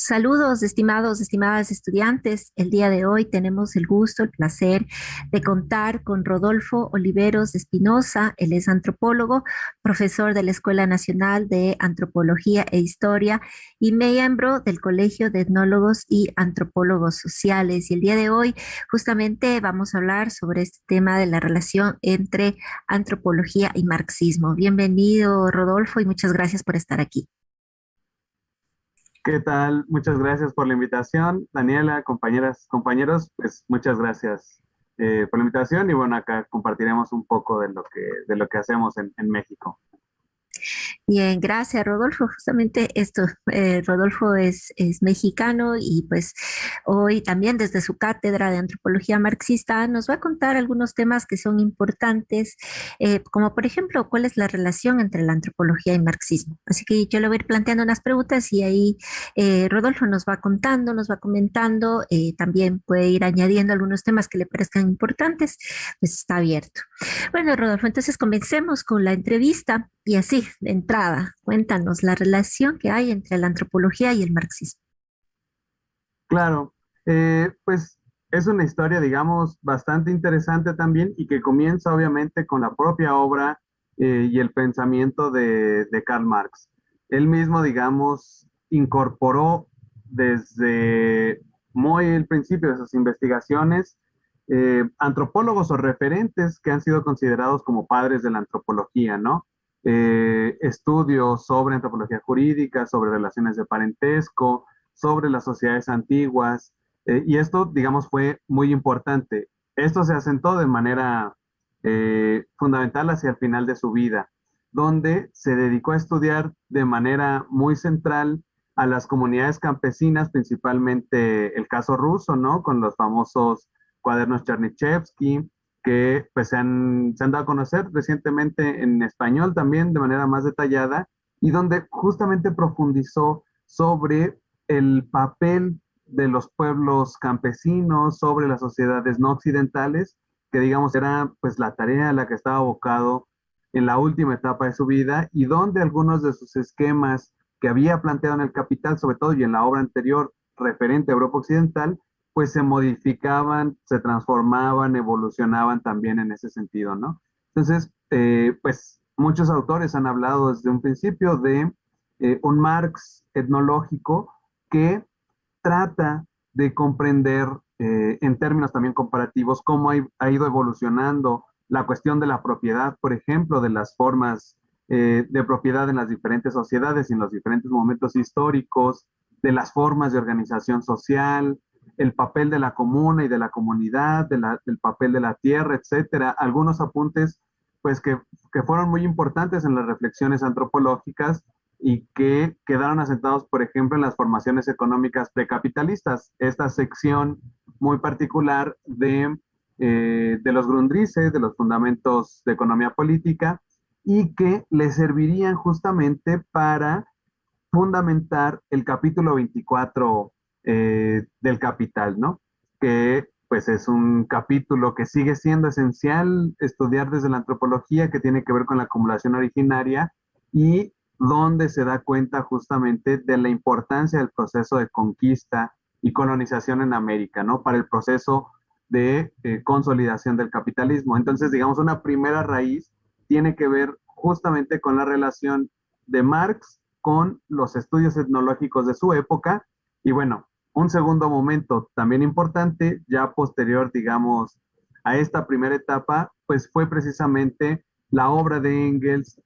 Saludos, estimadas estudiantes. El día de hoy tenemos el gusto, el placer de contar con Rodolfo Oliveros Espinosa. Él es antropólogo, profesor de la Escuela Nacional de Antropología e Historia y miembro del Colegio de Etnólogos y Antropólogos Sociales. Y el día de hoy justamente vamos a hablar sobre este tema de la relación entre antropología y marxismo. Bienvenido, Rodolfo, y muchas gracias por estar aquí. ¿Qué tal? Muchas gracias por la invitación, Daniela, compañeras, compañeros, pues muchas gracias por la invitación y bueno, acá compartiremos un poco de lo que hacemos en México. Bien, gracias, Rodolfo. Justamente esto, Rodolfo es mexicano y pues hoy también desde su cátedra de antropología marxista nos va a contar algunos temas que son importantes, como por ejemplo, cuál es la relación entre la antropología y marxismo. Así que yo le voy a ir planteando unas preguntas y ahí Rodolfo nos va contando, nos va comentando, también puede ir añadiendo algunos temas que le parezcan importantes, pues está abierto. Bueno, Rodolfo, entonces comencemos con la entrevista y así, de entrada, cuéntanos la relación que hay entre la antropología y el marxismo. Claro, pues es una historia, digamos, bastante interesante también y que comienza obviamente con la propia obra y el pensamiento de Karl Marx. Él mismo, digamos, incorporó desde muy el principio de sus investigaciones antropólogos o referentes que han sido considerados como padres de la antropología, ¿no? Estudios sobre antropología jurídica, sobre relaciones de parentesco, sobre las sociedades antiguas, y esto, digamos, fue muy importante. Esto se asentó de manera fundamental hacia el final de su vida, donde se dedicó a estudiar de manera muy central a las comunidades campesinas, principalmente el caso ruso, ¿no? Con los famosos cuadernos Chernyshevsky, que pues se han dado a conocer recientemente en español también de manera más detallada, y donde justamente profundizó sobre el papel de los pueblos campesinos, sobre las sociedades no occidentales, que digamos era pues la tarea a la que estaba abocado en la última etapa de su vida y donde algunos de sus esquemas que había planteado en el Capital, sobre todo y en la obra anterior referente a Europa Occidental, pues se modificaban, se transformaban, evolucionaban también en ese sentido, ¿no? Entonces, pues muchos autores han hablado desde un principio de un Marx etnológico que trata de comprender en términos también comparativos cómo ha ido evolucionando la cuestión de la propiedad, por ejemplo, de las formas de propiedad en las diferentes sociedades y en los diferentes momentos históricos, de las formas de organización social, el papel de la comuna y de la comunidad, del papel de la tierra, etcétera. Algunos apuntes, pues, que fueron muy importantes en las reflexiones antropológicas y que quedaron asentados, por ejemplo, en las formaciones económicas precapitalistas. Esta sección muy particular de los Grundrisse, de los fundamentos de economía política, y que le servirían justamente para fundamentar el capítulo 24 del Capital, ¿no? Que pues es un capítulo que sigue siendo esencial estudiar desde la antropología, que tiene que ver con la acumulación originaria y donde se da cuenta justamente de la importancia del proceso de conquista y colonización en América, ¿no? Para el proceso de consolidación del capitalismo. Entonces, digamos, una primera raíz tiene que ver justamente con la relación de Marx con los estudios etnológicos de su época. Y bueno, un segundo momento también importante, ya posterior, digamos, a esta primera etapa, pues fue precisamente la obra de Engels,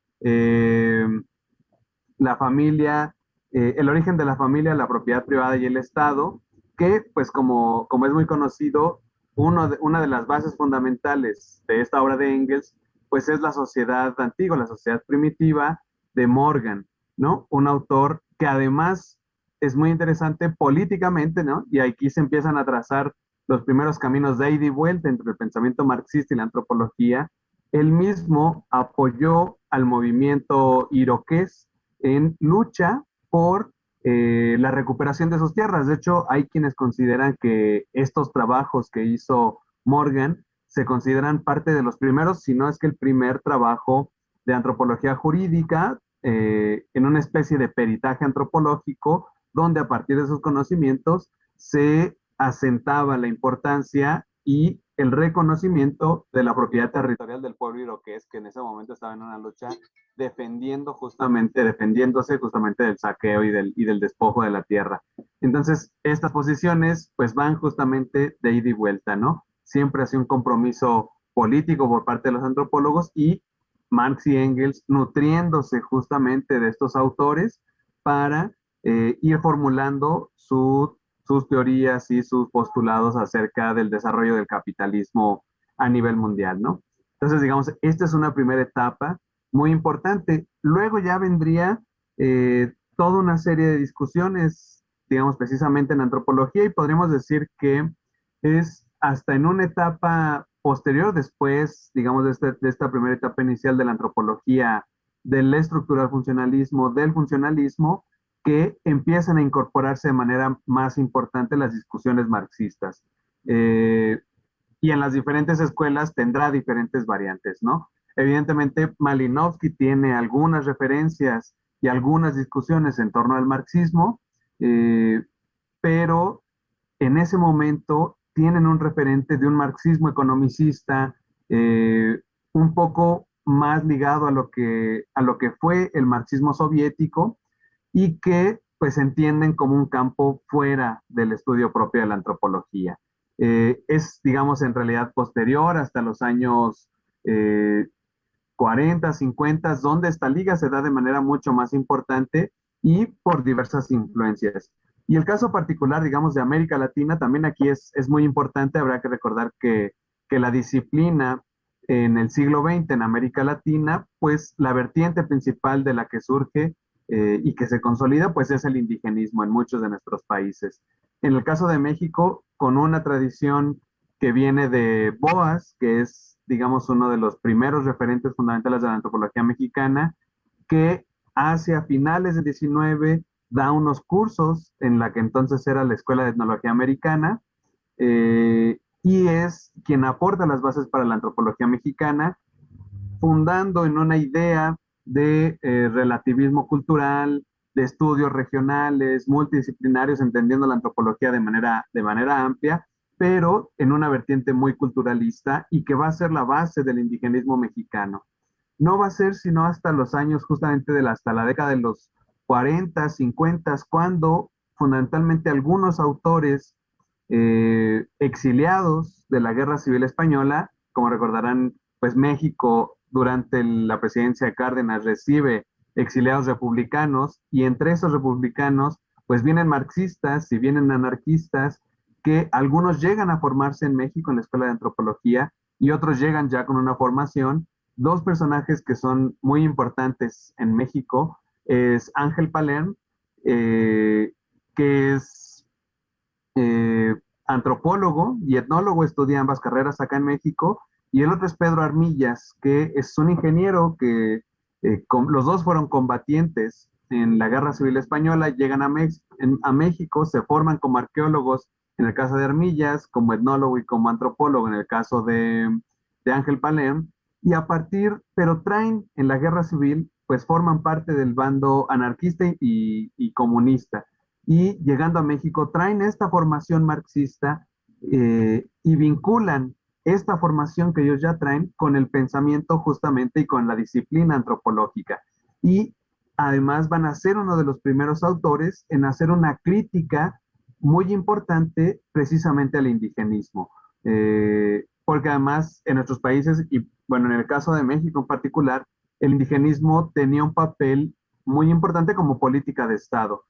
la familia, el origen de la familia, la propiedad privada y el Estado, que pues como es muy conocido, una de las bases fundamentales de esta obra de Engels, pues es la sociedad antigua, la sociedad primitiva de Morgan, ¿no? Un autor que además es muy interesante políticamente, ¿no? Y aquí se empiezan a trazar los primeros caminos de ida y vuelta entre el pensamiento marxista y la antropología. Él mismo apoyó al movimiento iroqués en lucha por la recuperación de sus tierras. De hecho, hay quienes consideran que estos trabajos que hizo Morgan se consideran parte de los primeros, si no es que el primer trabajo de antropología jurídica en una especie de peritaje antropológico donde a partir de esos conocimientos se asentaba la importancia y el reconocimiento de la propiedad territorial del pueblo iroqués, que en ese momento estaba en una lucha defendiéndose justamente del saqueo y del despojo de la tierra. Entonces, estas posiciones pues van justamente de ida y vuelta, ¿no? Siempre ha sido un compromiso político por parte de los antropólogos y Marx y Engels nutriéndose justamente de estos autores para ir formulando sus teorías y sus postulados acerca del desarrollo del capitalismo a nivel mundial, ¿no? Entonces, digamos, esta es una primera etapa muy importante. Luego ya vendría toda una serie de discusiones, digamos, precisamente en antropología, y podríamos decir que es hasta en una etapa posterior, después, digamos, de esta primera etapa inicial de la antropología, del estructural funcionalismo, del funcionalismo, que empiezan a incorporarse de manera más importante las discusiones marxistas. Eh, y en las diferentes escuelas tendrá diferentes variantes, ¿no? Evidentemente, Malinowski tiene algunas referencias y algunas discusiones en torno al marxismo, eh, pero en ese momento tienen un referente de un marxismo economicista un poco más ligado a lo que fue el marxismo soviético y que pues entienden como un campo fuera del estudio propio de la antropología. Es, digamos, en realidad posterior hasta los años 40, 50, donde esta liga se da de manera mucho más importante y por diversas influencias. Y el caso particular, digamos, de América Latina, también aquí es muy importante, habrá que recordar que la disciplina en el siglo XX en América Latina, pues la vertiente principal de la que surge y que se consolida, pues es el indigenismo en muchos de nuestros países. En el caso de México, con una tradición que viene de Boas, que es, digamos, uno de los primeros referentes fundamentales de la antropología mexicana, que hacia finales del 19 da unos cursos en la que entonces era la Escuela de Etnología Americana, y es quien aporta las bases para la antropología mexicana, fundando en una idea de relativismo cultural, de estudios regionales, multidisciplinarios, entendiendo la antropología de manera amplia, pero en una vertiente muy culturalista y que va a ser la base del indigenismo mexicano. No va a ser sino hasta los años justamente hasta la década de los 40, 50, cuando fundamentalmente algunos autores exiliados de la Guerra Civil Española, como recordarán, pues México durante la presidencia de Cárdenas recibe exiliados republicanos y entre esos republicanos pues vienen marxistas y vienen anarquistas que algunos llegan a formarse en México en la Escuela de Antropología y otros llegan ya con una formación. Dos personajes que son muy importantes en México es Ángel Palerm, eh, que es antropólogo y etnólogo, estudia ambas carreras acá en México, y el otro es Pedro Armillas, que es un ingeniero que los dos fueron combatientes en la Guerra Civil Española, llegan a México, se forman como arqueólogos en el caso de Armillas, como etnólogo y como antropólogo en el caso de Ángel Palerm, y a partir, pero traen en la Guerra Civil, pues forman parte del bando anarquista y comunista y llegando a México traen esta formación marxista y vinculan esta formación que ellos ya traen con el pensamiento justamente y con la disciplina antropológica. Y además van a ser uno de los primeros autores en hacer una crítica muy importante precisamente al indigenismo. Porque además en nuestros países, y bueno, en el caso de México en particular, el indigenismo tenía un papel muy importante como política de Estado.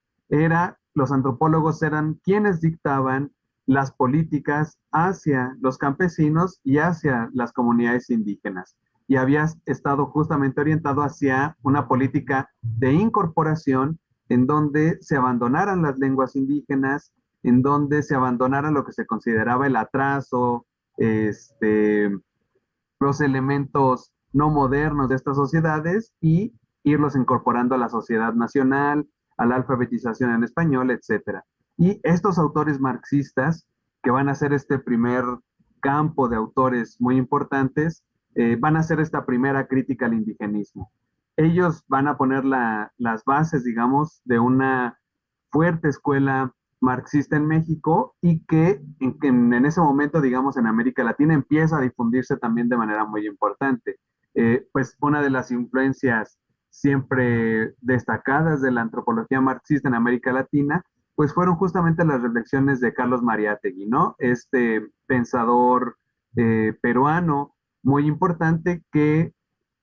Los antropólogos eran quienes dictaban las políticas hacia los campesinos y hacia las comunidades indígenas. Y había estado justamente orientado hacia una política de incorporación en donde se abandonaran las lenguas indígenas, en donde se abandonara lo que se consideraba el atraso, los elementos no modernos de estas sociedades y irlos incorporando a la sociedad nacional, a la alfabetización en español, etcétera. Y estos autores marxistas, que van a ser este primer campo de autores muy importantes, van a hacer esta primera crítica al indigenismo. Ellos van a poner las bases, digamos, de una fuerte escuela marxista en México y que en ese momento, digamos, en América Latina empieza a difundirse también de manera muy importante. Pues una de las influencias siempre destacadas de la antropología marxista en América Latina, pues fueron justamente las reflexiones de Carlos Mariátegui, ¿no? Este pensador peruano muy importante que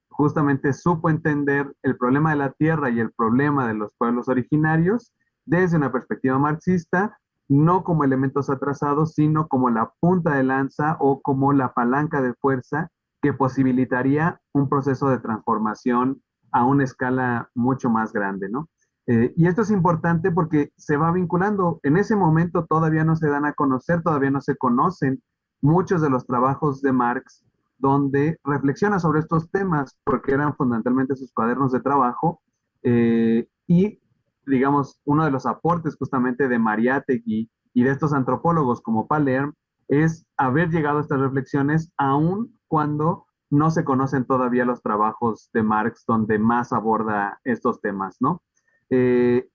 justamente supo entender el problema de la tierra y el problema de los pueblos originarios desde una perspectiva marxista, no como elementos atrasados, sino como la punta de lanza o como la palanca de fuerza que posibilitaría un proceso de transformación a una escala mucho más grande, ¿no? Y esto es importante porque se va vinculando. En ese momento todavía no se dan a conocer, todavía no se conocen muchos de los trabajos de Marx donde reflexiona sobre estos temas, porque eran fundamentalmente sus cuadernos de trabajo, y digamos, uno de los aportes justamente de Mariátegui y de estos antropólogos como Palerm es haber llegado a estas reflexiones aun cuando no se conocen todavía los trabajos de Marx donde más aborda estos temas, ¿no? Eh,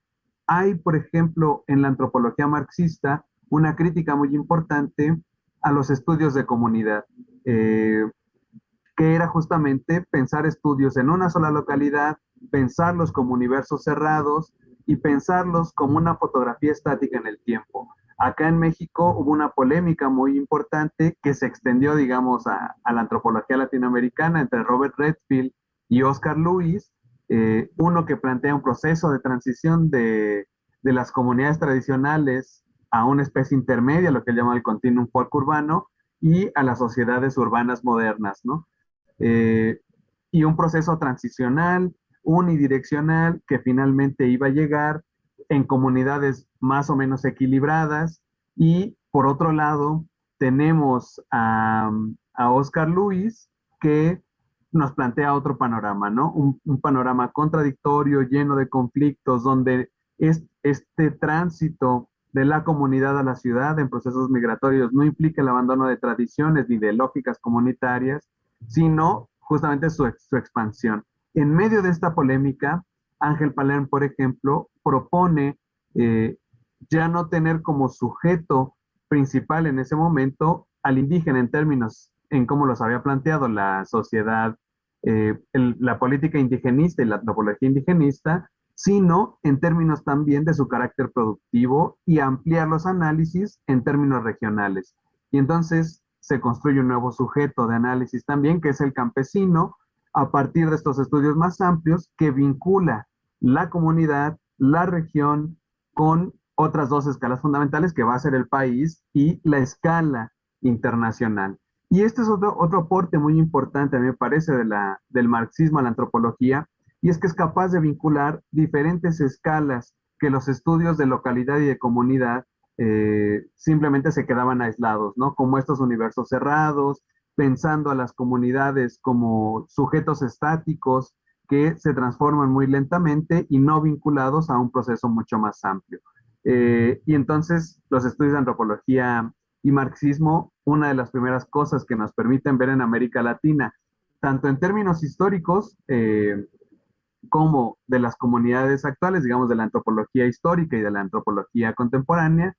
Hay, por ejemplo, en la antropología marxista una crítica muy importante a los estudios de comunidad. Eh, que era justamente pensar estudios en una sola localidad, pensarlos como universos cerrados y pensarlos como una fotografía estática en el tiempo. Acá en México hubo una polémica muy importante que se extendió, digamos, a la antropología latinoamericana entre Robert Redfield y Oscar Lewis, uno que plantea un proceso de transición de las comunidades tradicionales a una especie intermedia, lo que él llama el continuum folk urbano, y a las sociedades urbanas modernas, ¿no? eh, y un proceso transicional, unidireccional, que finalmente iba a llegar en comunidades más o menos equilibradas. Y por otro lado, tenemos a Oscar Luis, que nos plantea otro panorama, ¿no? Un panorama contradictorio, lleno de conflictos, donde este tránsito de la comunidad a la ciudad en procesos migratorios no implica el abandono de tradiciones ni de lógicas comunitarias, sino justamente su expansión. En medio de esta polémica, Ángel Palermo, por ejemplo, propone eh, ya no tener como sujeto principal en ese momento al indígena en términos en cómo los había planteado la sociedad, la política indigenista y la antropología indigenista, sino en términos también de su carácter productivo y ampliar los análisis en términos regionales. Y entonces se construye un nuevo sujeto de análisis también, que es el campesino, a partir de estos estudios más amplios que vincula la comunidad, la región, con otras dos escalas fundamentales, que va a ser el país y la escala internacional. Y este es otro aporte muy importante, a mí me parece, del marxismo a la antropología, y es que es capaz de vincular diferentes escalas que los estudios de localidad y de comunidad simplemente se quedaban aislados, ¿no? Como estos universos cerrados, pensando a las comunidades como sujetos estáticos que se transforman muy lentamente y no vinculados a un proceso mucho más amplio. Y entonces los estudios de antropología y marxismo, una de las primeras cosas que nos permiten ver en América Latina, tanto en términos históricos, como de las comunidades actuales, digamos, de la antropología histórica y de la antropología contemporánea,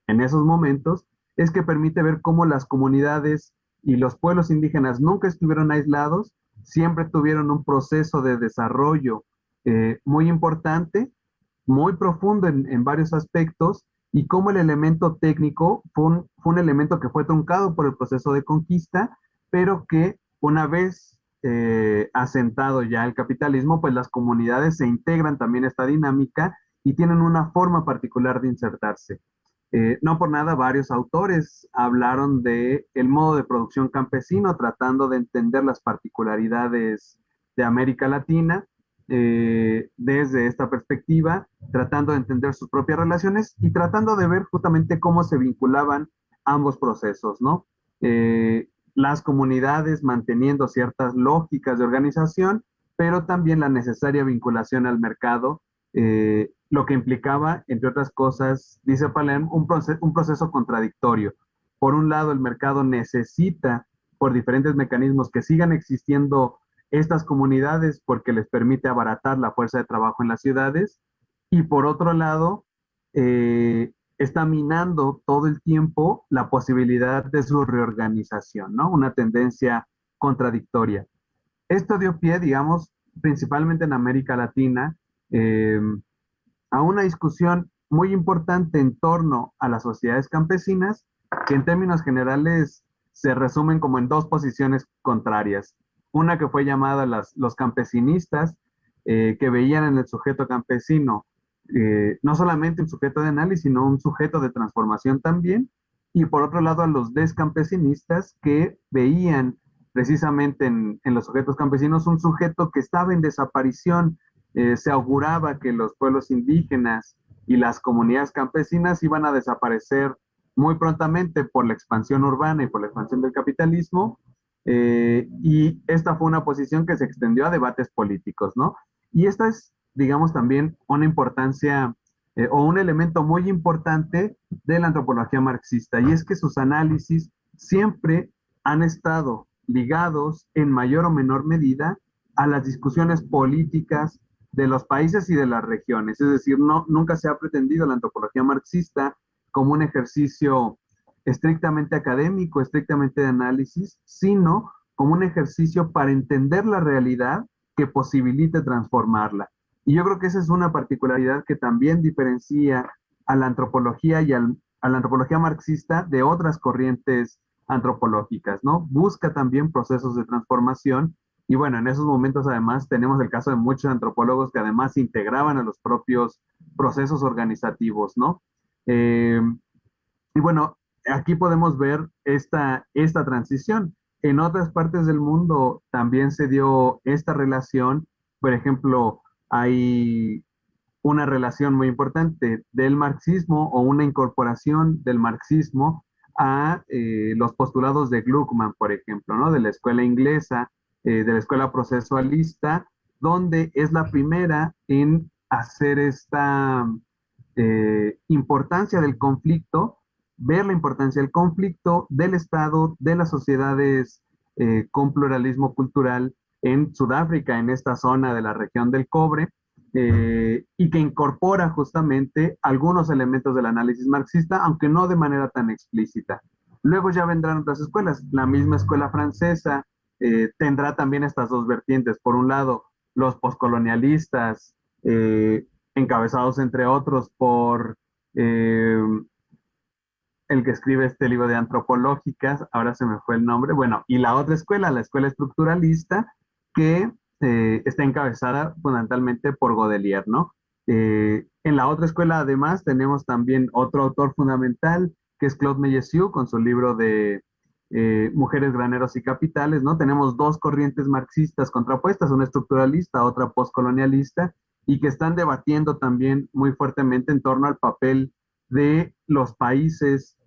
en esos momentos, es que permite ver cómo las comunidades y los pueblos indígenas nunca estuvieron aislados, siempre tuvieron un proceso de desarrollo muy importante, muy profundo en varios aspectos, y cómo el elemento técnico fue un elemento que fue truncado por el proceso de conquista, pero que una vez asentado ya el capitalismo, pues las comunidades se integran también a esta dinámica y tienen una forma particular de insertarse. No por nada, varios autores hablaron de el modo de producción campesino, tratando de entender las particularidades de América Latina desde esta perspectiva, tratando de entender sus propias relaciones y tratando de ver justamente cómo se vinculaban ambos procesos, ¿no? Las comunidades manteniendo ciertas lógicas de organización, pero también la necesaria vinculación al mercado, lo que implicaba, entre otras cosas, dice Palermo, un proceso contradictorio. Por un lado, el mercado necesita, por diferentes mecanismos, que sigan existiendo estas comunidades porque les permite abaratar la fuerza de trabajo en las ciudades, y por otro lado, está minando todo el tiempo la posibilidad de su reorganización, ¿no? Una tendencia contradictoria. Esto dio pie, digamos, principalmente en América Latina, eh, a una discusión muy importante en torno a las sociedades campesinas, que en términos generales se resumen como en dos posiciones contrarias. Una que fue llamada los campesinistas, que veían en el sujeto campesino no solamente un sujeto de análisis, sino un sujeto de transformación también. Y por otro lado, a los descampesinistas que veían precisamente en los sujetos campesinos un sujeto que estaba en desaparición. Se auguraba que los pueblos indígenas y las comunidades campesinas iban a desaparecer muy prontamente por la expansión urbana y por la expansión del capitalismo, y esta fue una posición que se extendió a debates políticos, ¿no? Y esta es, digamos, también una importancia o un elemento muy importante de la antropología marxista, y es que sus análisis siempre han estado ligados en mayor o menor medida a las discusiones políticas de los países y de las regiones. Es decir, no, nunca se ha pretendido la antropología marxista como un ejercicio estrictamente académico, estrictamente de análisis, sino como un ejercicio para entender la realidad que posibilite transformarla. Y yo creo que esa es una particularidad que también diferencia a la antropología a la antropología marxista de otras corrientes antropológicas, ¿no? Busca también procesos de transformación y bueno, en esos momentos además tenemos el caso de muchos antropólogos que además integraban a los propios procesos organizativos, ¿no? Eh, y bueno, aquí podemos ver esta transición. En otras partes del mundo también se dio esta relación. Por ejemplo, hay una relación muy importante del marxismo o una incorporación del marxismo a los postulados de Gluckman, por ejemplo, ¿no? De la escuela inglesa, de la escuela procesualista, donde es la primera en hacer esta importancia del conflicto, ver la importancia del conflicto, del Estado, de las sociedades con pluralismo cultural en Sudáfrica, en esta zona de la región del cobre, y que incorpora justamente algunos elementos del análisis marxista, aunque no de manera tan explícita. Luego ya vendrán otras escuelas. La misma escuela francesa tendrá también estas dos vertientes. Por un lado, los poscolonialistas, encabezados entre otros por eh, el que escribe este libro de antropológicas, ahora se me fue el nombre, bueno, y la otra escuela, la escuela estructuralista, que está encabezada fundamentalmente por Godelier, ¿no? En la otra escuela, además, tenemos también otro autor fundamental, que es Claude Mellesius, con su libro de Mujeres, Graneros y Capitales, ¿no? Tenemos dos corrientes marxistas contrapuestas, una estructuralista, otra postcolonialista, y que están debatiendo también muy fuertemente en torno al papel de los países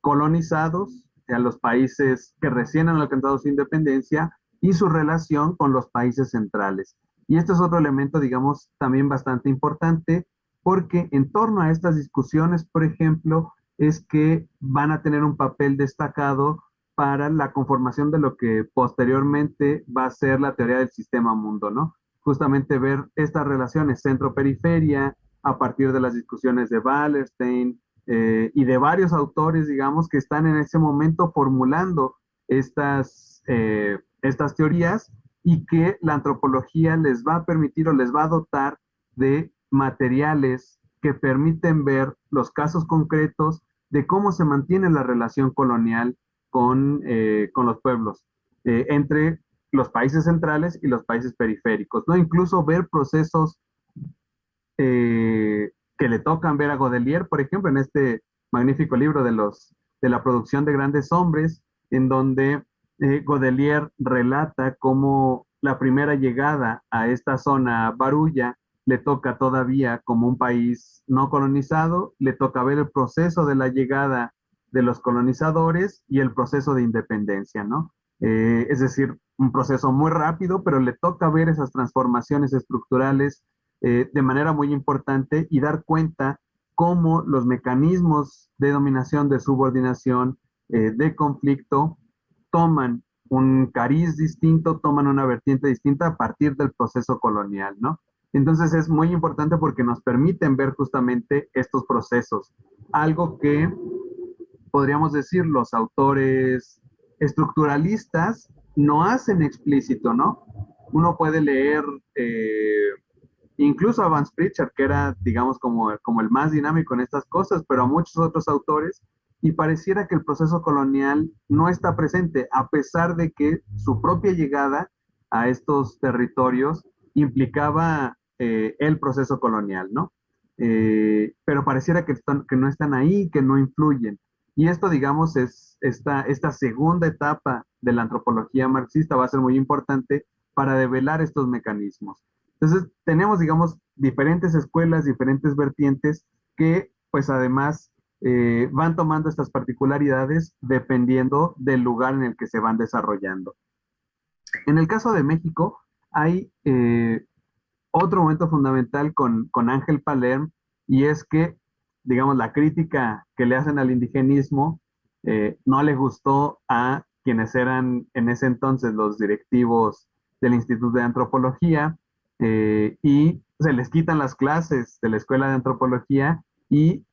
colonizados, a los países que recién han alcanzado su independencia y su relación con los países centrales. Y este es otro elemento, digamos, también bastante importante, porque en torno a estas discusiones, por ejemplo, es que van a tener un papel destacado para la conformación de lo que posteriormente va a ser la teoría del sistema mundo, ¿no? Justamente ver estas relaciones centro-periferia a partir de las discusiones de Wallerstein, y de varios autores, digamos, que están en ese momento formulando estas teorías y que la antropología les va a permitir o les va a dotar de materiales que permiten ver los casos concretos de cómo se mantiene la relación colonial con los pueblos, entre los países centrales y los países periféricos, ¿no? Incluso ver procesos que le tocan ver a Godelier, por ejemplo, en este magnífico libro de la producción de grandes hombres, en donde Godelier relata cómo la primera llegada a esta zona barulla le toca todavía como un país no colonizado, le toca ver el proceso de la llegada de los colonizadores y el proceso de independencia, ¿no? Es decir, un proceso muy rápido, pero le toca ver esas transformaciones estructurales de manera muy importante y dar cuenta cómo los mecanismos de dominación, de subordinación, de conflicto, toman un cariz distinto, toman una vertiente distinta a partir del proceso colonial, ¿no? Entonces es muy importante porque nos permiten ver justamente estos procesos, algo que podríamos decir los autores estructuralistas no hacen explícito, ¿no? Uno puede leer eh, incluso a Vance Pritchard, que era, digamos, como el más dinámico en estas cosas, pero a muchos otros autores, y pareciera que el proceso colonial no está presente, a pesar de que su propia llegada a estos territorios implicaba el proceso colonial, ¿no? Pero pareciera que no están ahí, que no influyen. Y esto, digamos, es esta segunda etapa de la antropología marxista va a ser muy importante para develar estos mecanismos. Entonces, tenemos, digamos, diferentes escuelas, diferentes vertientes que, pues, además, van tomando estas particularidades dependiendo del lugar en el que se van desarrollando. En el caso de México, hay otro momento fundamental con Ángel Palerm, y es que, digamos, la crítica que le hacen al indigenismo no le gustó a quienes eran en ese entonces los directivos del Instituto de Antropología, y se les quitan las clases de la Escuela de Antropología y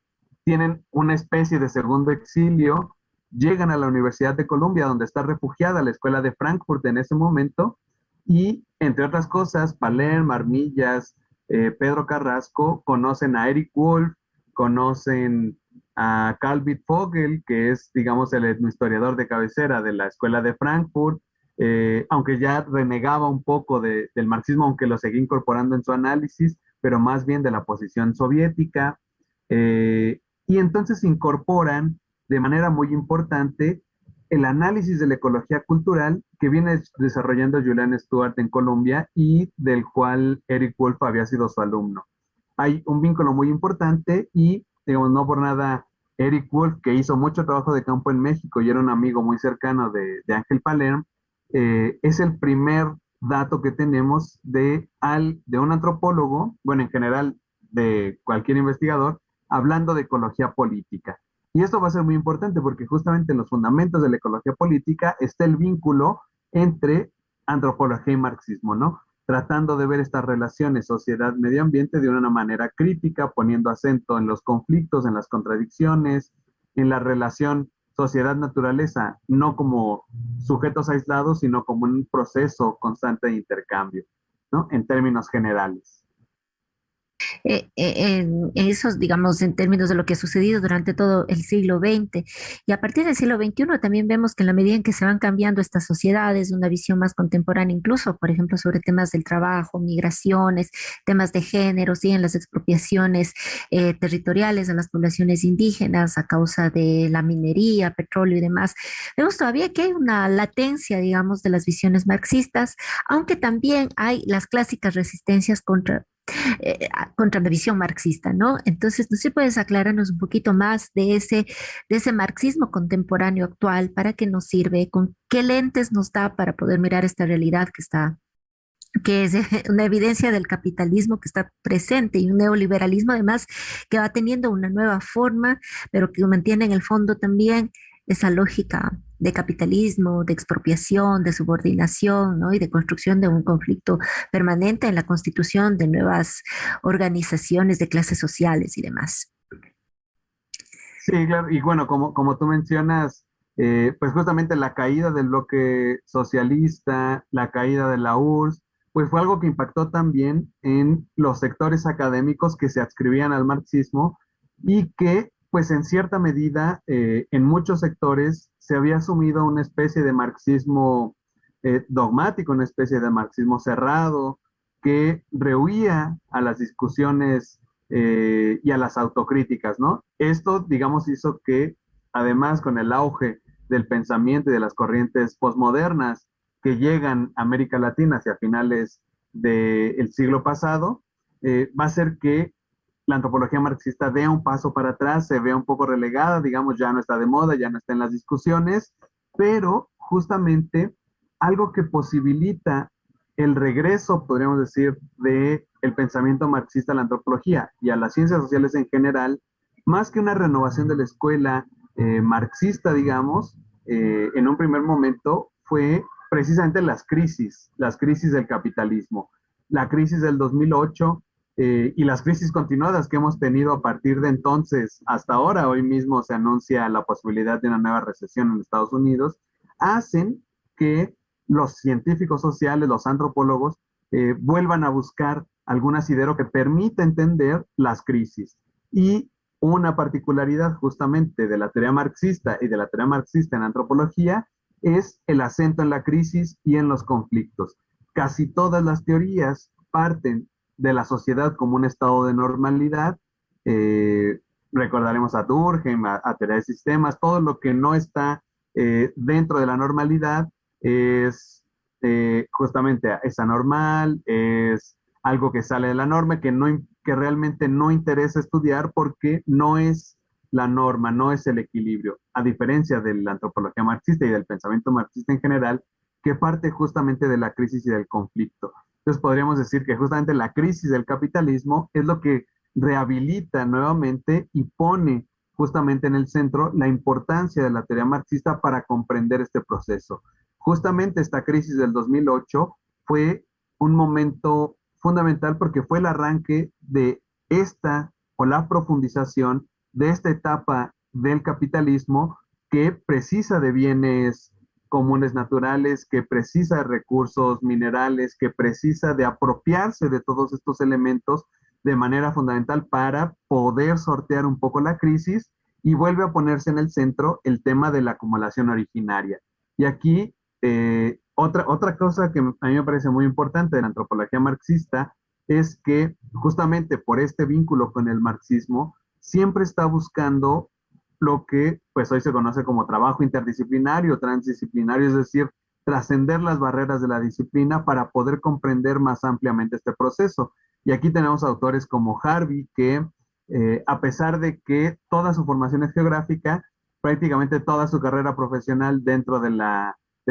tienen una especie de segundo exilio, llegan a la Universidad de Columbia, donde está refugiada la Escuela de Frankfurt en ese momento, y entre otras cosas, Palermo, Armillas, Pedro Carrasco conocen a Eric Wolf, conocen a Carl Wittfogel, que es, digamos, el etnohistoriador de cabecera de la Escuela de Frankfurt, aunque ya renegaba un poco del marxismo, aunque lo seguía incorporando en su análisis, pero más bien de la posición soviética. Y entonces incorporan de manera muy importante el análisis de la ecología cultural que viene desarrollando Julian Stewart en Colombia y del cual Eric Wolf había sido su alumno. Hay un vínculo muy importante y, digamos, no por nada, Eric Wolf, que hizo mucho trabajo de campo en México y era un amigo muy cercano de Ángel Palermo, es el primer dato que tenemos de un antropólogo, bueno, en general de cualquier investigador, hablando de ecología política. Y esto va a ser muy importante porque justamente en los fundamentos de la ecología política está el vínculo entre antropología y marxismo, ¿no? Tratando de ver estas relaciones sociedad-medio ambiente de una manera crítica, poniendo acento en los conflictos, en las contradicciones, en la relación sociedad-naturaleza, no como sujetos aislados, sino como un proceso constante de intercambio, ¿no? En términos generales. En esos, digamos, en términos de lo que ha sucedido durante todo el siglo XX. Y a partir del siglo XXI también vemos que en la medida en que se van cambiando estas sociedades, una visión más contemporánea, incluso, por ejemplo, sobre temas del trabajo, migraciones, temas de género, siguen las expropiaciones territoriales a las poblaciones indígenas a causa de la minería, petróleo y demás. Vemos todavía que hay una latencia, digamos, de las visiones marxistas, aunque también hay las clásicas resistencias contra la visión marxista, ¿no? Entonces, ¿no sé puedes aclararnos un poquito más de ese marxismo contemporáneo actual? ¿Para qué nos sirve? ¿Con qué lentes nos da para poder mirar esta realidad que está, que es una evidencia del capitalismo que está presente y un neoliberalismo además que va teniendo una nueva forma, pero que mantiene en el fondo también esa lógica de capitalismo, de expropiación, de subordinación, ¿no? Y de construcción de un conflicto permanente en la constitución de nuevas organizaciones de clases sociales y demás. Sí, claro, y bueno, como tú mencionas, pues justamente la caída del bloque socialista, la caída de la URSS, pues fue algo que impactó también en los sectores académicos que se adscribían al marxismo y que, pues en cierta medida, en muchos sectores se había asumido una especie de marxismo dogmático, una especie de marxismo cerrado, que rehuía a las discusiones y a las autocríticas, ¿no? Esto, digamos, hizo que, además, con el auge del pensamiento y de las corrientes posmodernas que llegan a América Latina hacia finales del siglo pasado, va a ser que la antropología marxista dé un paso para atrás, se vea un poco relegada, digamos, ya no está de moda, ya no está en las discusiones, pero justamente algo que posibilita el regreso, podríamos decir, de el pensamiento marxista a la antropología y a las ciencias sociales en general, más que una renovación de la escuela marxista, digamos, en un primer momento fue precisamente las crisis del capitalismo. la crisis del 2008 y las crisis continuadas que hemos tenido a partir de entonces hasta ahora, hoy mismo se anuncia la posibilidad de una nueva recesión en Estados Unidos, hacen que los científicos sociales, los antropólogos, vuelvan a buscar algún asidero que permita entender las crisis. Y una particularidad justamente de la teoría marxista y de la teoría marxista en antropología es el acento en la crisis y en los conflictos. Casi todas las teorías parten de la sociedad como un estado de normalidad. Eh, Recordaremos a Durkheim, a teoría de sistemas, todo lo que no está dentro de la normalidad es justamente es anormal, es algo que sale de la norma, que realmente no interesa estudiar porque no es la norma, no es el equilibrio, a diferencia de la antropología marxista y del pensamiento marxista en general, que parte justamente de la crisis y del conflicto. Entonces podríamos decir que justamente la crisis del capitalismo es lo que rehabilita nuevamente y pone justamente en el centro la importancia de la teoría marxista para comprender este proceso. Justamente esta crisis del 2008 fue un momento fundamental porque fue el arranque de esta o la profundización de esta etapa del capitalismo que precisa de bienes comunes naturales, que precisa de recursos minerales, que precisa de apropiarse de todos estos elementos de manera fundamental para poder sortear un poco la crisis y vuelve a ponerse en el centro el tema de la acumulación originaria. Y aquí otra cosa que a mí me parece muy importante de la antropología marxista es que justamente por este vínculo con el marxismo, siempre está buscando lo que pues hoy se conoce como trabajo interdisciplinario, transdisciplinario, es decir, trascender las barreras de la disciplina para poder comprender más ampliamente este proceso. Y aquí tenemos autores como Harvey, que a pesar de que toda su formación es geográfica, prácticamente toda su carrera profesional dentro del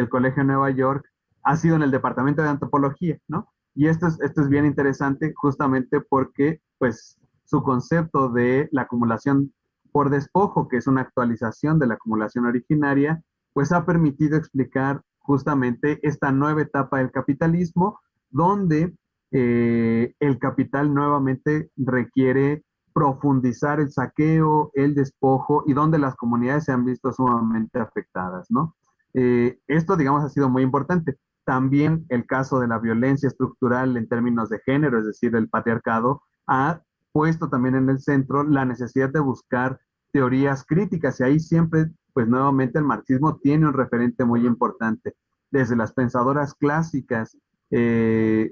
Colegio de Nueva York ha sido en el departamento de antropología, ¿no? Y esto es bien interesante justamente porque, pues, su concepto de la acumulación por despojo, que es una actualización de la acumulación originaria, pues ha permitido explicar justamente esta nueva etapa del capitalismo, donde el capital nuevamente requiere profundizar el saqueo, el despojo y donde las comunidades se han visto sumamente afectadas, ¿no? Esto, digamos, ha sido muy importante. También el caso de la violencia estructural en términos de género, es decir, el patriarcado, ha puesto también en el centro la necesidad de buscar teorías críticas y ahí siempre, pues nuevamente el marxismo tiene un referente muy importante, desde las pensadoras clásicas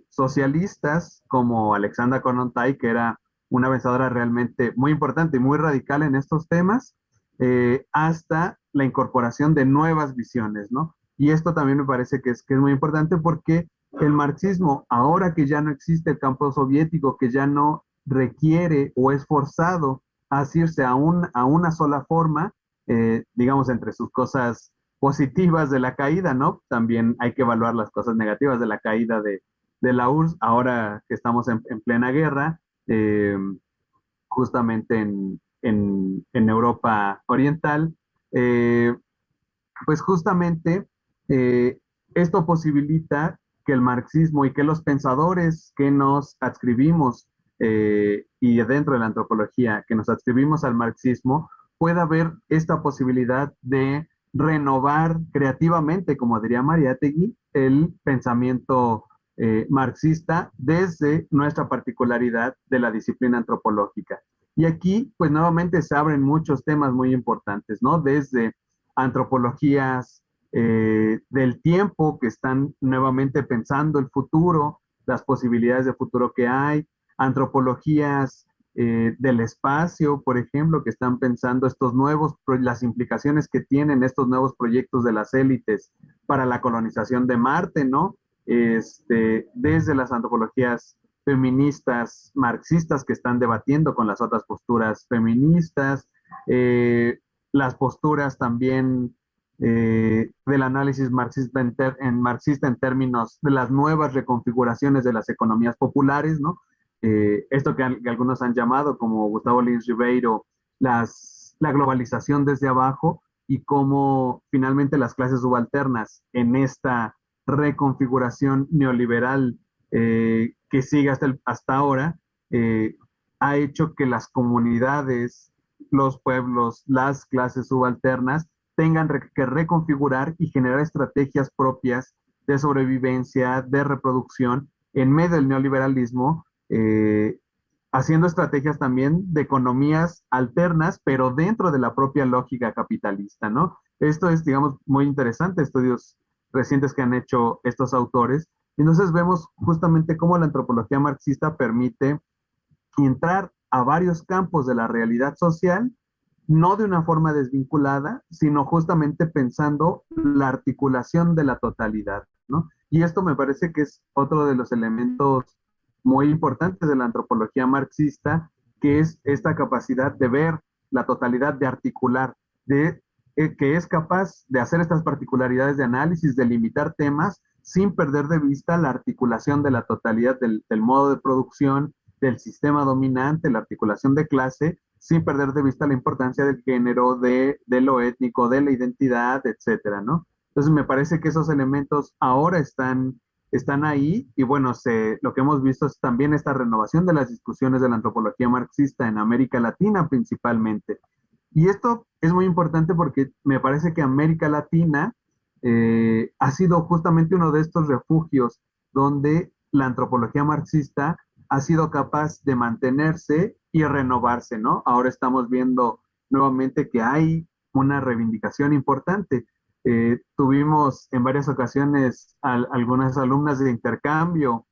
socialistas como Alexandra Kollontai, que era una pensadora realmente muy importante y muy radical en estos temas, hasta la incorporación de nuevas visiones, ¿no? Y esto también me parece que es muy importante porque el marxismo, ahora que ya no existe el campo soviético, que ya no requiere o es forzado a asirse a una sola forma, digamos, entre sus cosas positivas de la caída, ¿no? También hay que evaluar las cosas negativas de la caída de la URSS, ahora que estamos en plena guerra, justamente en Europa Oriental, eh, pues justamente esto posibilita que el marxismo y que los pensadores que nos adscribimos y dentro de la antropología que nos adscribimos al marxismo pueda haber esta posibilidad de renovar creativamente, como diría Mariátegui, el pensamiento marxista desde nuestra particularidad de la disciplina antropológica. Y aquí, pues nuevamente se abren muchos temas muy importantes, ¿no? Desde antropologías del tiempo que están nuevamente pensando el futuro, las posibilidades de futuro que hay, antropologías del espacio, por ejemplo, que están pensando las implicaciones que tienen estos nuevos proyectos de las élites para la colonización de Marte, ¿no? Desde las antropologías feministas, marxistas, que están debatiendo con las otras posturas feministas, las posturas también del análisis marxista en términos de las nuevas reconfiguraciones de las economías populares, ¿no? Esto que algunos han llamado, como Gustavo Lins Ribeiro, la globalización desde abajo y cómo finalmente las clases subalternas en esta reconfiguración neoliberal que sigue hasta ahora, eh, ha hecho que las comunidades, los pueblos, las clases subalternas tengan que reconfigurar y generar estrategias propias de sobrevivencia, de reproducción en medio del neoliberalismo, haciendo estrategias también de economías alternas, pero dentro de la propia lógica capitalista, ¿no? Esto es, digamos, muy interesante, estudios recientes que han hecho estos autores. Entonces vemos justamente cómo la antropología marxista permite entrar a varios campos de la realidad social, no de una forma desvinculada, sino justamente pensando la articulación de la totalidad, ¿no? Y esto me parece que es otro de los elementos muy importantes de la antropología marxista, que es esta capacidad de ver la totalidad, de articular, que es capaz de hacer estas particularidades de análisis, de limitar temas, sin perder de vista la articulación de la totalidad del modo de producción, del sistema dominante, la articulación de clase, sin perder de vista la importancia del género, de lo étnico, de la identidad, etcétera, ¿no? Entonces me parece que esos elementos ahora están ahí y bueno, lo que hemos visto es también esta renovación de las discusiones de la antropología marxista en América Latina principalmente. Y esto es muy importante porque me parece que América Latina ha sido justamente uno de estos refugios donde la antropología marxista ha sido capaz de mantenerse y renovarse, ¿no? Ahora estamos viendo nuevamente que hay una reivindicación importante. Tuvimos en varias ocasiones algunas alumnas de intercambio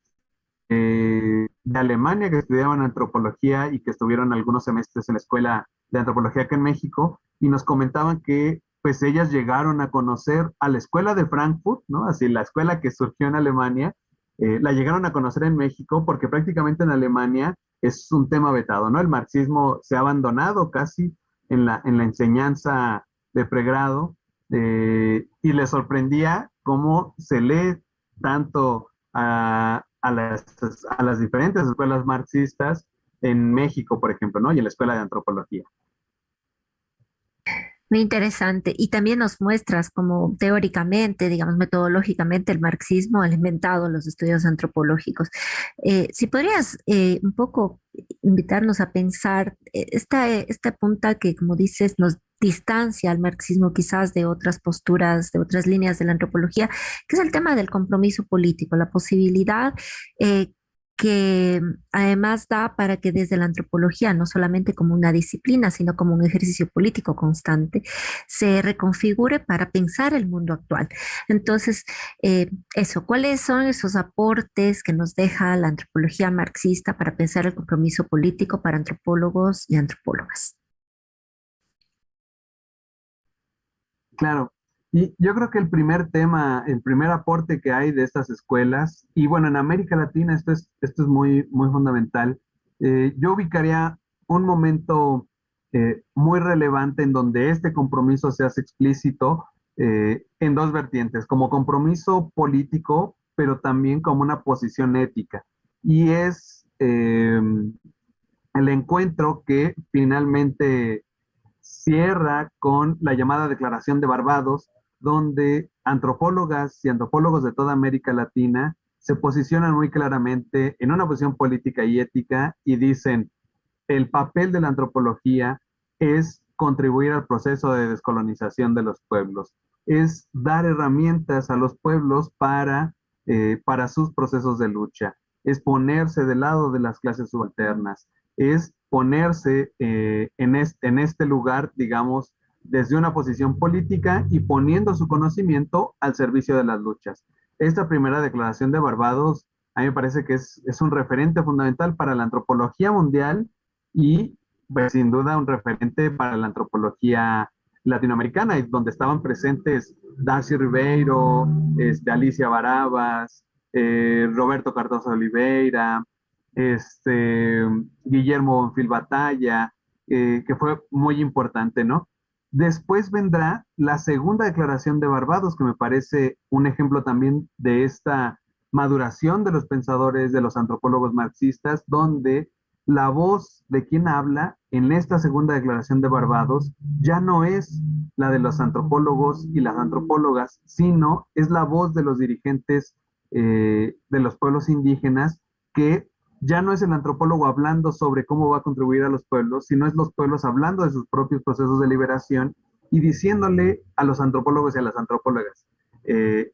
de Alemania que estudiaban antropología y que estuvieron algunos semestres en la escuela de antropología acá en México y nos comentaban que pues ellas llegaron a conocer a la escuela de Frankfurt, ¿no? Así la escuela que surgió en Alemania, la llegaron a conocer en México porque prácticamente en Alemania es un tema vetado, ¿no? El marxismo se ha abandonado casi en la enseñanza de pregrado y les sorprendía cómo se lee tanto a las diferentes escuelas marxistas en México, por ejemplo, ¿no? Y en la escuela de antropología. Muy interesante. Y también nos muestras cómo teóricamente, digamos, metodológicamente, el marxismo ha inventado los estudios antropológicos. Si podrías un poco invitarnos a pensar esta punta que, como dices, nos distancia al marxismo quizás de otras posturas, de otras líneas de la antropología, que es el tema del compromiso político, la posibilidad eh, que además da para que desde la antropología, no solamente como una disciplina, sino como un ejercicio político constante, se reconfigure para pensar el mundo actual. Entonces, eso, ¿cuáles son esos aportes que nos deja la antropología marxista para pensar el compromiso político para antropólogos y antropólogas? Claro. Y yo creo que el primer tema, el primer aporte que hay de estas escuelas, y bueno, en América Latina esto es muy, muy fundamental. Yo ubicaría un momento muy relevante en donde este compromiso se hace explícito en dos vertientes, como compromiso político, pero también como una posición ética. Y es el encuentro que finalmente cierra con la llamada Declaración de Barbados, donde antropólogas y antropólogos de toda América Latina se posicionan muy claramente en una posición política y ética y dicen, el papel de la antropología es contribuir al proceso de descolonización de los pueblos, es dar herramientas a los pueblos para sus procesos de lucha, es ponerse del lado de las clases subalternas, es ponerse en este lugar, digamos, desde una posición política y poniendo su conocimiento al servicio de las luchas. Esta primera declaración de Barbados a mí me parece que es un referente fundamental para la antropología mundial y pues, sin duda un referente para la antropología latinoamericana, y donde estaban presentes Darcy Ribeiro, Alicia Barabas, Roberto Cardoso Oliveira, Guillermo Bonfil Batalla, que fue muy importante, ¿no? Después vendrá la segunda declaración de Barbados, que me parece un ejemplo también de esta maduración de los pensadores, de los antropólogos marxistas, donde la voz de quien habla en esta segunda declaración de Barbados ya no es la de los antropólogos y las antropólogas, sino es la voz de los dirigentes de los pueblos indígenas, que ya no es el antropólogo hablando sobre cómo va a contribuir a los pueblos, sino es los pueblos hablando de sus propios procesos de liberación y diciéndole a los antropólogos y a las antropólogas, eh,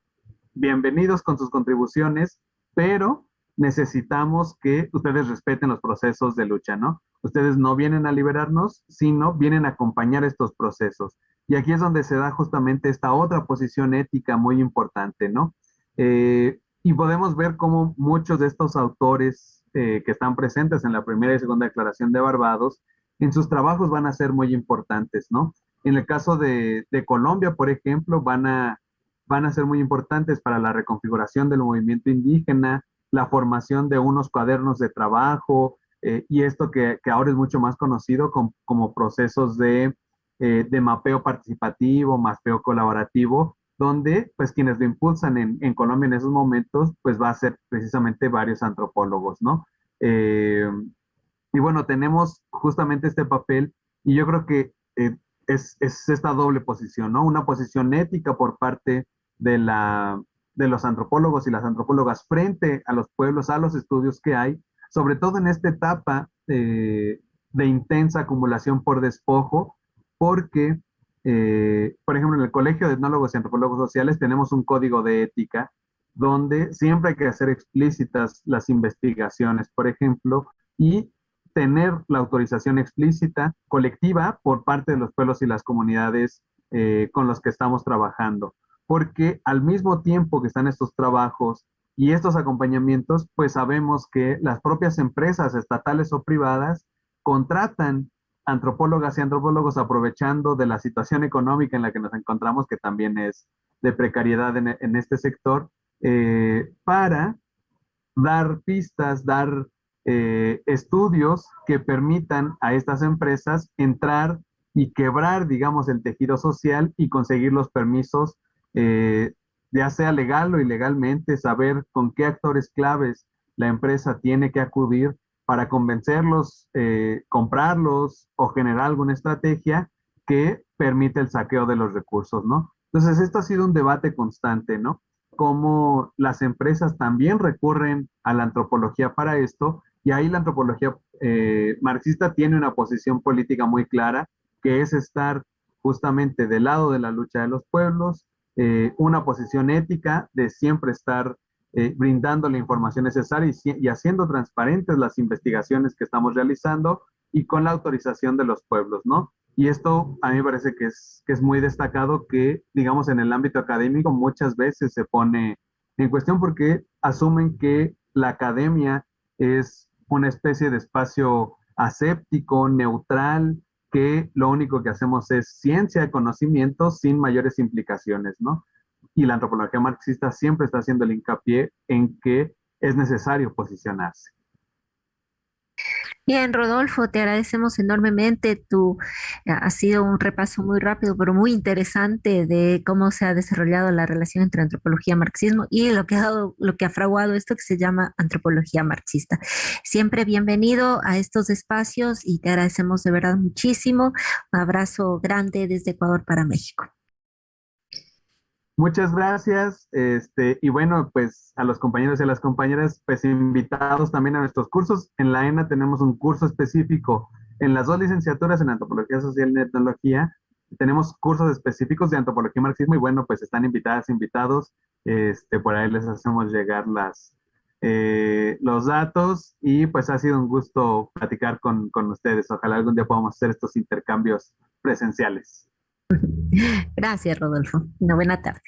bienvenidos con sus contribuciones, pero necesitamos que ustedes respeten los procesos de lucha, ¿no? Ustedes no vienen a liberarnos, sino vienen a acompañar estos procesos. Y aquí es donde se da justamente esta otra posición ética muy importante, ¿no? Y podemos ver cómo muchos de estos autores que están presentes en la primera y segunda declaración de Barbados, en sus trabajos van a ser muy importantes, ¿no? En el caso de Colombia, por ejemplo, van a ser muy importantes para la reconfiguración del movimiento indígena, la formación de unos cuadernos de trabajo y esto que ahora es mucho más conocido como procesos de mapeo participativo, mapeo colaborativo, donde pues quienes lo impulsan en Colombia en esos momentos pues va a ser precisamente varios antropólogos, ¿no? Y bueno, tenemos justamente este papel y yo creo que es esta doble posición, ¿no? Una posición ética por parte de, de los antropólogos y las antropólogas frente a los pueblos, a los estudios que hay, sobre todo en esta etapa de intensa acumulación por despojo, porque, por ejemplo, en el Colegio de Etnólogos y Antropólogos Sociales tenemos un código de ética donde siempre hay que hacer explícitas las investigaciones, por ejemplo, y tener la autorización explícita colectiva por parte de los pueblos y las comunidades con los que estamos trabajando. Porque al mismo tiempo que están estos trabajos y estos acompañamientos, pues sabemos que las propias empresas estatales o privadas contratan antropólogas y antropólogos aprovechando de la situación económica en la que nos encontramos, que también es de precariedad en este sector, para dar pistas, dar estudios que permitan a estas empresas entrar y quebrar, digamos, el tejido social y conseguir los permisos, eh, ya sea legal o ilegalmente, saber con qué actores claves la empresa tiene que acudir para convencerlos, comprarlos o generar alguna estrategia que permite el saqueo de los recursos, ¿no? Entonces, esto ha sido un debate constante, ¿no? Cómo las empresas también recurren a la antropología para esto, y ahí la antropología marxista tiene una posición política muy clara, que es estar justamente del lado de la lucha de los pueblos, una posición ética de siempre estar brindando la información necesaria y haciendo transparentes las investigaciones que estamos realizando y con la autorización de los pueblos, ¿no? Y esto a mí me parece que es muy destacado que, digamos, en el ámbito académico muchas veces se pone en cuestión porque asumen que la academia es una especie de espacio aséptico, neutral, que lo único que hacemos es ciencia, conocimiento sin mayores implicaciones, ¿no? Y la antropología marxista siempre está haciendo el hincapié en que es necesario posicionarse. Bien, Rodolfo, te agradecemos enormemente. Ha sido un repaso muy rápido, pero muy interesante de cómo se ha desarrollado la relación entre antropología y marxismo y lo que ha fraguado esto que se llama antropología marxista. Siempre bienvenido a estos espacios y te agradecemos de verdad muchísimo. Un abrazo grande desde Ecuador para México. Muchas gracias. Y bueno, pues a los compañeros y a las compañeras, pues invitados también a nuestros cursos. En la ENA tenemos un curso específico en las dos licenciaturas en Antropología Social y Etnología. Tenemos cursos específicos de Antropología y Marxismo y bueno, pues están invitadas, invitados. Por ahí les hacemos llegar los datos y pues ha sido un gusto platicar con ustedes. Ojalá algún día podamos hacer estos intercambios presenciales. Gracias, Rodolfo. Una buena tarde.